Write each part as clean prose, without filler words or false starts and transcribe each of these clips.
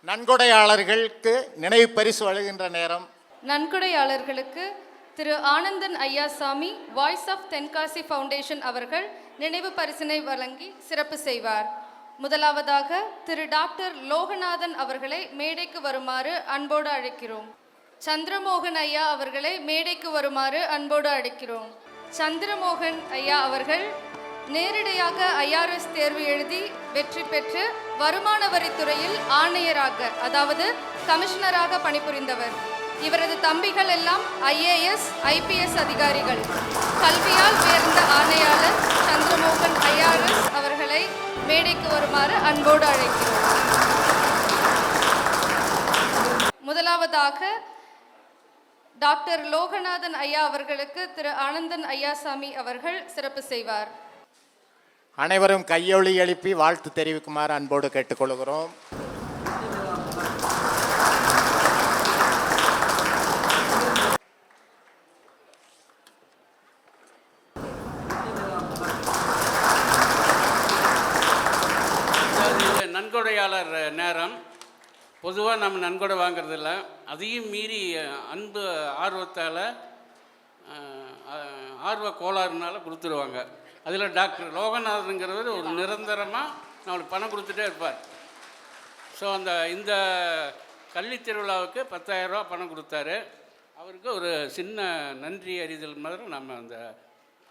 நன்கொடையாளர்களுக்கு நினைவு பரிசு வழங்குகின்ற நேரம். நன்கொடையாளர்களுக்கு திரு Anandan Ayyasamy voice of Tenkasi foundation அவர்கள் நினைவு பரிசினை வழங்கி சிறப்பு செய்வார். முதலாவதாக திரு டாக்டர் லோகநாதன் அவர்களை மேடைக்கு வருமாறு அன்போடு அழைக்கிறோம். சந்திரமோகன் ஐயா அவர்களை மேடைக்கு வருமாறு அன்போடு அழைக்கிறோம். சந்திரமோகன் ஐயா அவர்கள் நேரடியாக ஐஆர்எஸ் தேர்வு எழுதி வெற்றி பெற்று வருமான வரித்துறையில் ஆணையராக, அதாவது கமிஷனராக பணிபுரிந்தவர். இவரது தம்பிகள் எல்லாம் ஐஏஎஸ் ஐபிஎஸ் அதிகாரிகள். கல்வியால் உயர்ந்த ஆணையாளர் சந்திரமோகன் ஐஆர்எஸ் அவர்களை மேடைக்கு வருமாறு அன்போடு அழைக்கிறோம். முதலாவதாக டாக்டர் லோகநாதன் ஐயா அவர்களுக்கு திரு ஆனந்தன் ஐயாசாமி அவர்கள் சிறப்பு செய்வார். அனைவரும் கையொலி எழுப்பி வாழ்த்து தெரிவிக்குமாறு அன்போடு கேட்டுக்கொள்கிறோம். நன்கொடையாளர் நேரம். பொதுவாக நம்ம நன்கொடை வாங்கிறதில்ல, அதையும் மீறி அன்பு ஆர்வத்தால் ஆர்வ கோளாறுனால கொடுத்துருவாங்க. அதில் டாக்டர் லோகநாதனுங்கிறவர் ஒரு நிரந்தரமாக நம்மளுக்கு பணம் கொடுத்துட்டே இருப்பார். ஸோ இந்த கல்வி திருவிழாவுக்கு 10,000 ரூபா பணம் கொடுத்தாரு. அவருக்கு ஒரு சின்ன நன்றி அறிதல் மாதிரி நம்ம அந்த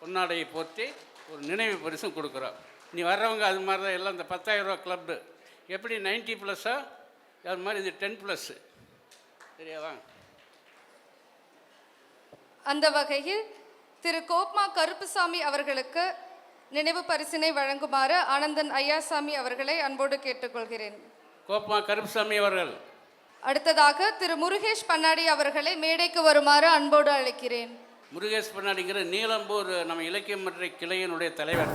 பொன்னாடையை போற்றி ஒரு நினைவு பரிசும் கொடுக்குறோம். நீ வர்றவங்க அது மாதிரி தான் எல்லாம் இந்த 10,000 ரூபா கிளப்பு எப்படி 90+, அது மாதிரி இது 10+. சரியாவா? அந்த வகையில் திரு கோப்மா கருப்புசாமி அவர்களுக்கு நினைவு பரிசினை வழங்குமாறு ஆனந்தன் ஐயாசாமி அவர்களை அன்போடு கேட்டுக்கொள்கிறேன். கோப்மா கருப்புசாமி அவர்கள். அடுத்ததாக திரு முருகேஷ் பண்ணாடி அவர்களை மேடைக்கு வருமாறு அன்போடு அழைக்கிறேன். முருகேஷ் பண்ணாடிங்கிற நீலம்பூர் நம்ம இலக்கிய மன்ற கிளையினுடைய தலைவர்.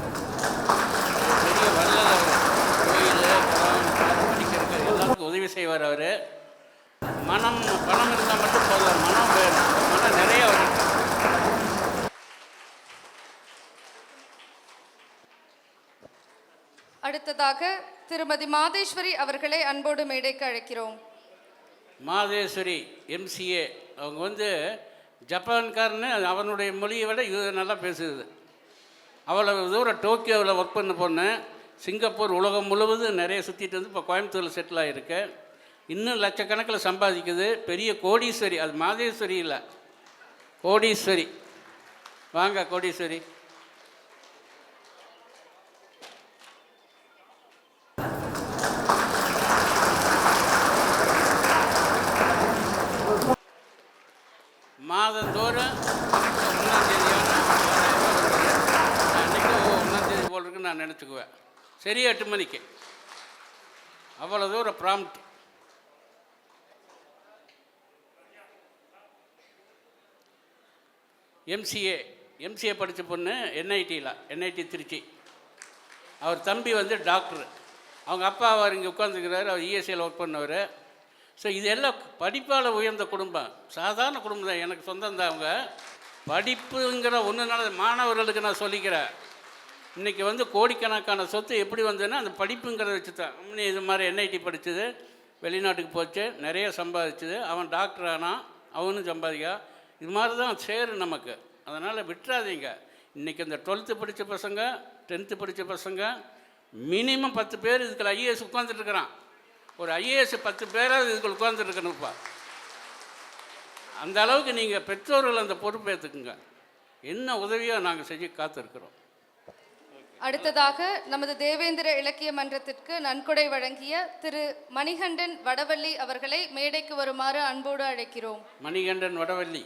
பெரிய வள்ளல். கோயில் படிக்கிறதுக்கு எல்லாத்துக்கும் உதவி செய்வார். அவர் பணம் இருந்தால் மட்டும் போதும், மனம் வேணும். மனம் நிறைய வரும். அடுத்ததாக திருமதி மாதேஸ்வரி அவர்களை அன்போடு மேடைக்கு அழைக்கிறோம். மாதேஸ்வரி எம்சிஏ. அவங்க ஜப்பான்காரன்னு அவனுடைய மொழியை விட இது நல்லா பேசுது. அவ்வளோ தூரம் டோக்கியோவில் ஒர்க் பண்ண பொண்ணு. சிங்கப்பூர் உலகம் முழுவதும் நிறைய சுற்றிட்டு இப்போ கோயம்புத்தூரில் செட்டில் ஆகிருக்கு. இன்னும் லட்சக்கணக்கில் சம்பாதிக்குது. பெரிய கோடீஸ்வரி. அது மாதேஸ்வரி இல்லை, கோடீஸ்வரி. வாங்க கோடீஸ்வரி. மாதந்தோறும் 1ஆம் அன்றைக்கி 1ஆம் போல் இருக்குன்னு நான் நினச்சிக்குவேன். சரி 8 மணிக்கு. அவ்வளோ தூரம் ப்ராம்ப்ட். எம்சிஏ படித்த பொண்ணு என்ஐடி திருச்சி. அவர் தம்பி டாக்டரு. அவங்க அப்பா அவர் இங்கே உட்காந்துக்கிறாரு. அவர் இஎஸ்சியில் ஒர்க் பண்ணவர். ஸோ இதெல்லாம் படிப்பால் உயர்ந்த குடும்பம். சாதாரண குடும்பம் தான். எனக்கு சொந்தம் தான். அவங்க படிப்புங்கிற ஒன்றுனால மாணவர்களுக்கு நான் சொல்லிக்கிறேன். இன்றைக்கி கோடிக்கணக்கான சொத்து எப்படி வந்ததுன்னா அந்த படிப்புங்கிறத வச்சு தான். இது மாதிரி என்ஐடி படித்தது, வெளிநாட்டுக்கு போச்சு, நிறைய சம்பாதிச்சது. அவன் டாக்டர் ஆனால் அவனும் சம்பாதிக்கா. இது மாதிரி தான் சேரும் நமக்கு. அதனால் விட்டுறாதீங்க. இன்றைக்கி இந்த 12th படித்த பசங்க, 10th படித்த பசங்க மினிமம் 10 பேர் இதுக்குள்ள ஐஏஎஸ் உட்காந்துட்டுருக்கிறான். ஒரு ஐஏஎஸ் 10 பேராக இதுக்குள்ள உட்காந்துருக்கணும்ப்பா. அந்த அளவுக்கு நீங்கள் பெற்றோர்கள் அந்த பொறுப்பேற்றுக்குங்க. என்ன உதவியோ நாங்கள் செஞ்சு காத்திருக்கிறோம். அடுத்ததாக நமது தேவேந்திர இலக்கிய மன்றத்திற்கு நன்கொடை வழங்கிய திரு மணிகண்டன் வடவள்ளி அவர்களை மேடைக்கு வருமாறு அன்போடு அழைக்கிறோம். மணிகண்டன் வடவள்ளி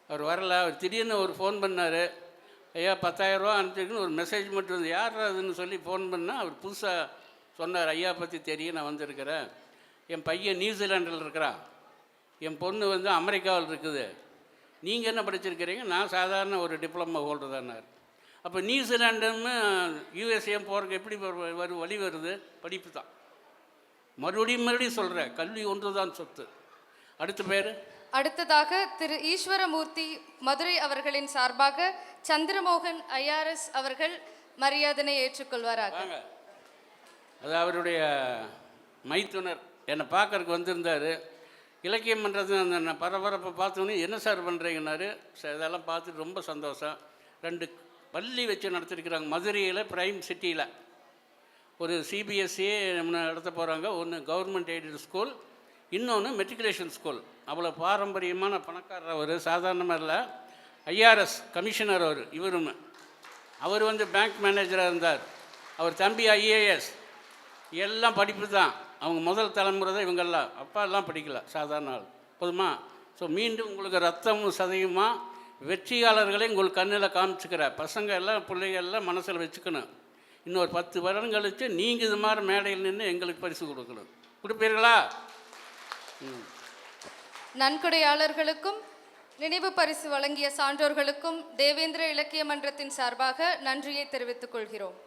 அவர் வரல. அவர் திடீர்னு ஒரு ஃபோன் பண்ணார். ஐயா 10,000 ரூபா அனுப்பிச்சிருக்குன்னு ஒரு மெசேஜ் மட்டும் வந்து யார் அதுன்னு சொல்லி ஃபோன் பண்ணால் அவர் புதுசாக சொன்னார். ஐயா பற்றி தெரியும், நான் வந்திருக்கிறேன். என் பையன் நியூசிலாண்டில் இருக்கிறான், என் பொண்ணு அமெரிக்காவில் இருக்குது. நீங்கள் என்ன படிச்சிருக்கிறீங்க? நான் சாதாரண ஒரு டிப்ளமா ஹோல்டர் தானார். அப்போ நியூசிலாண்டுன்னு யூஎஸ்ஏ போகிறதுக்கு எப்படி வழி வருது? படிப்பு தான். மறுபடியும் சொல்கிறேன், கல்வி ஒன்று தான் சொத்து. அடுத்ததாக திரு ஈஸ்வரமூர்த்தி மதுரை அவர்களின் சார்பாக சந்திரமோகன் ஐஆர்எஸ் அவர்கள் மரியாதனை ஏற்றுக்கொள்வாராக. அது அவருடைய மைத்துனர் என்னை பார்க்கறதுக்கு வந்திருந்தார். இலக்கியம் பண்ணுறது அந்த பரபரப்பை பார்த்தோன்னே என்ன சார் பண்ணுறீங்கன்னாரு. சார் இதெல்லாம் பார்த்துட்டு ரொம்ப சந்தோஷம். 2 பள்ளி வச்சு நடத்திருக்கிறாங்க மதுரையில், பிரைம் சிட்டியில். ஒரு சிபிஎஸ்சி நடத்த போகிறாங்க. ஒன்று கவர்மெண்ட் எய்டட் ஸ்கூல், இன்னொன்று மெட்ரிகுலேஷன் ஸ்கூல். அவ்வளோ பாரம்பரியமான பணக்காரர் அவர், சாதாரணமாக இல்லை. ஐஆர்எஸ் கமிஷனர் இவரும். அவர் வந்து பேங்க் மேனேஜராக இருந்தார். அவர் தம்பி ஐஏஎஸ். எல்லாம் படிப்பு தான். அவங்க முதல் தலைமுறை தான் இவங்கெல்லாம். அப்பா எல்லாம் படிக்கல, சாதாரண ஆள். போதுமா? ஸோ மீண்டும் உங்களுக்கு ரத்தமும் சதையுமா வெற்றியாளர்களே உங்களுக்கு கண்ணில் காமிச்சுக்கிற பசங்க எல்லாம் பிள்ளைகள் எல்லாம் மனசில் வச்சுக்கணும். இன்னொரு 10 வருடம் கழித்து நீங்கள் இது மாதிரி மேடையில் நின்று எங்களுக்கு பரிசு கொடுக்கணும். கொடுப்பீர்களா? நன்கொடையாளர்களுக்கும் நினைவு பரிசு வழங்கிய சான்றோர்களுக்கும் தேவேந்திர இலக்கிய மன்றத்தின் சார்பாக நன்றியை தெரிவித்துக் கொள்கிறோம்.